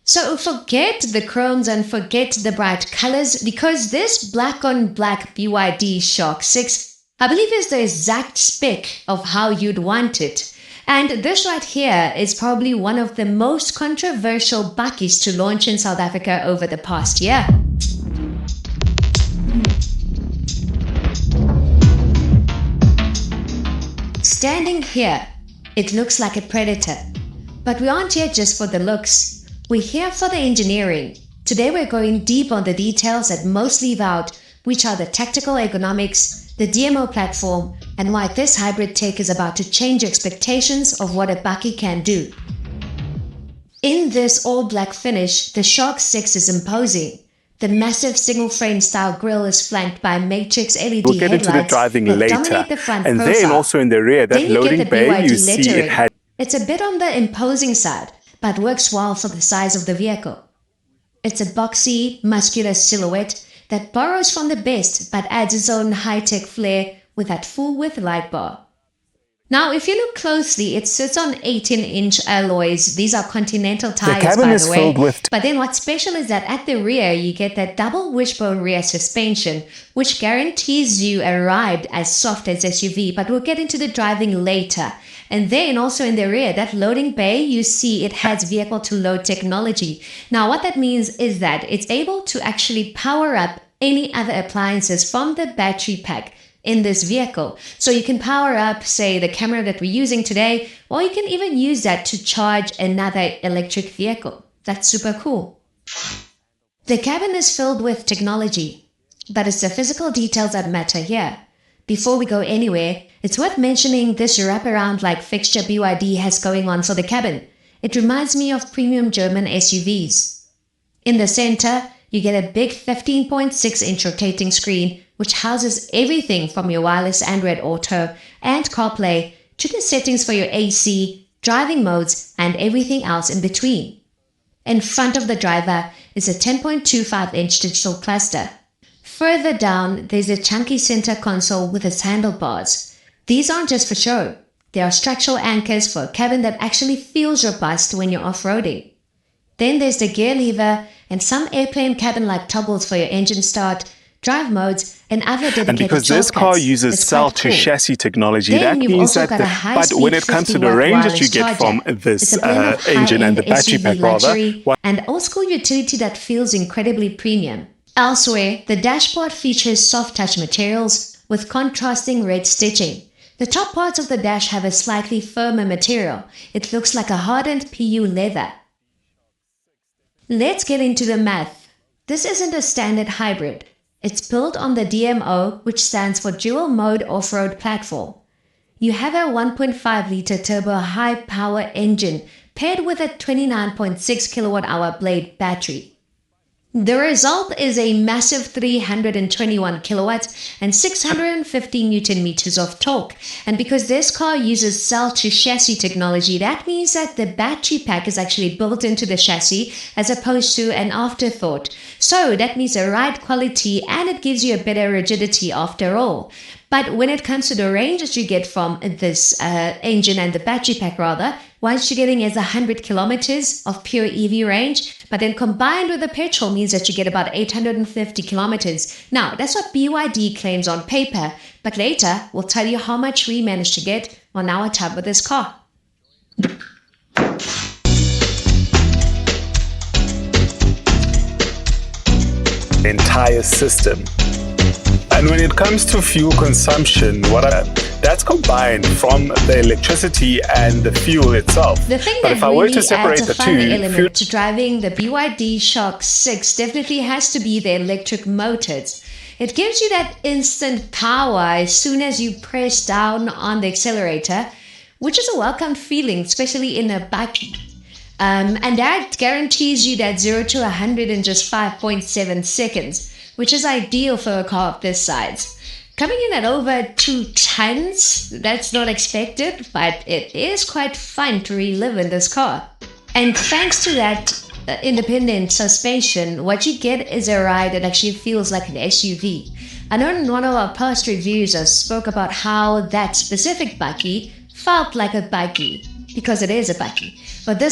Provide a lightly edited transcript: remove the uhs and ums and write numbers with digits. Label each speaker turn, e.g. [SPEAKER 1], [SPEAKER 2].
[SPEAKER 1] So forget the chromes and forget the bright colors, because this black on black BYD Shark 6, I believe, is the exact spec of how you'd want it. And this right here is probably one of the most controversial bakkies to launch in South Africa over the past year. Standing here, it looks like a predator. But we aren't here just for the looks. We're here for the engineering. Today we're going deep on the details that most leave out, which are the tactical ergonomics, the DMO platform, and why this hybrid tech is about to change expectations of what a bakkie can do. In this all-black finish, the Shark 6 is imposing. The massive single-frame style grille is flanked by matrix LED
[SPEAKER 2] we'll get
[SPEAKER 1] headlights
[SPEAKER 2] into the driving
[SPEAKER 1] that
[SPEAKER 2] later.
[SPEAKER 1] dominate the front
[SPEAKER 2] And
[SPEAKER 1] profile.
[SPEAKER 2] then also in the rear, that
[SPEAKER 1] Then you
[SPEAKER 2] loading
[SPEAKER 1] get the
[SPEAKER 2] bay,
[SPEAKER 1] BYD
[SPEAKER 2] you see
[SPEAKER 1] lettering.
[SPEAKER 2] it had...
[SPEAKER 1] It's a bit on the imposing side, but works well for the size of the vehicle. It's a boxy, muscular silhouette that borrows from the best but adds its own high-tech flair with that full-width light bar. Now, if you look closely, it sits on 18-inch alloys. These are Continental tires,
[SPEAKER 2] cabin
[SPEAKER 1] by
[SPEAKER 2] is
[SPEAKER 1] the way.
[SPEAKER 2] filled with...
[SPEAKER 1] But then what's special is that at the rear, you get that double wishbone rear suspension, which guarantees you a ride as soft as SUV, but we'll get into the driving later. And then also in the rear, that loading bay, you see it has vehicle-to-load technology. Now, what that means is that it's able to actually power up any other appliances from the battery pack in this vehicle. So you can power up, say, the camera that we're using today, or you can even use that to charge another electric vehicle. That's super cool. The cabin is filled with technology, but it's the physical details that matter here. Before we go anywhere, it's worth mentioning this wraparound-like fixture BYD has going on for the cabin. It reminds me of premium German SUVs. In the center, you get a big 15.6-inch rotating screen, which houses everything from your wireless Android Auto and CarPlay to the settings for your AC, driving modes, and everything else in between. In front of the driver is a 10.25-inch digital cluster. Further down, there's a chunky center console with its handlebars. These aren't just for show. They are structural anchors for a cabin that actually feels robust when you're off-roading. Then there's the gear lever and some airplane cabin-like toggles for your engine start, drive modes, and other dedicated shortcuts.
[SPEAKER 2] And because this car uses cell-to-chassis technology, that means that but when it comes to the range that you get from this engine and the battery pack
[SPEAKER 1] and old-school utility that feels incredibly premium. Elsewhere, the dashboard features soft-touch materials with contrasting red stitching. The top parts of the dash have a slightly firmer material. It looks like a hardened PU leather. Let's get into the math. This isn't a standard hybrid. It's built on the DMO, which stands for Dual Mode Off-Road Platform. You have a 1.5-liter turbo high-power engine paired with a 29.6 kilowatt-hour blade battery. The result is a massive 321 kilowatts and 650 Newton meters of torque. And because this car uses cell-to-chassis technology, that means that the battery pack is actually built into the chassis as opposed to an afterthought. So that means a ride quality, and it gives you a better rigidity after all. But when it comes to the range that you get from this engine and the battery pack rather, what you're getting is 100 kilometers of pure EV range, but then combined with the petrol means that you get about 850 kilometers. Now, that's what BYD claims on paper, but later we'll tell you how much we managed to get on our tab with this car.
[SPEAKER 2] Entire system. And when it comes to fuel consumption, that's combined from the electricity and the fuel itself.
[SPEAKER 1] The thing
[SPEAKER 2] but
[SPEAKER 1] that
[SPEAKER 2] if I were
[SPEAKER 1] really
[SPEAKER 2] to separate
[SPEAKER 1] adds
[SPEAKER 2] the
[SPEAKER 1] a fun element
[SPEAKER 2] two,
[SPEAKER 1] to driving the BYD Shark 6 definitely has to be the electric motors. It gives you that instant power as soon as you press down on the accelerator, which is a welcome feeling, especially in a bakkie. And that guarantees you that 0 to 100 in just 5.7 seconds, which is ideal for a car of this size. Coming in at over 2 tons, that's not expected, but it is quite fun to relive in this car. And thanks to that independent suspension, what you get is a ride that actually feels like an SUV. I know in one of our past reviews I spoke about how that specific bakkie felt like a bakkie, because it is a bakkie. But this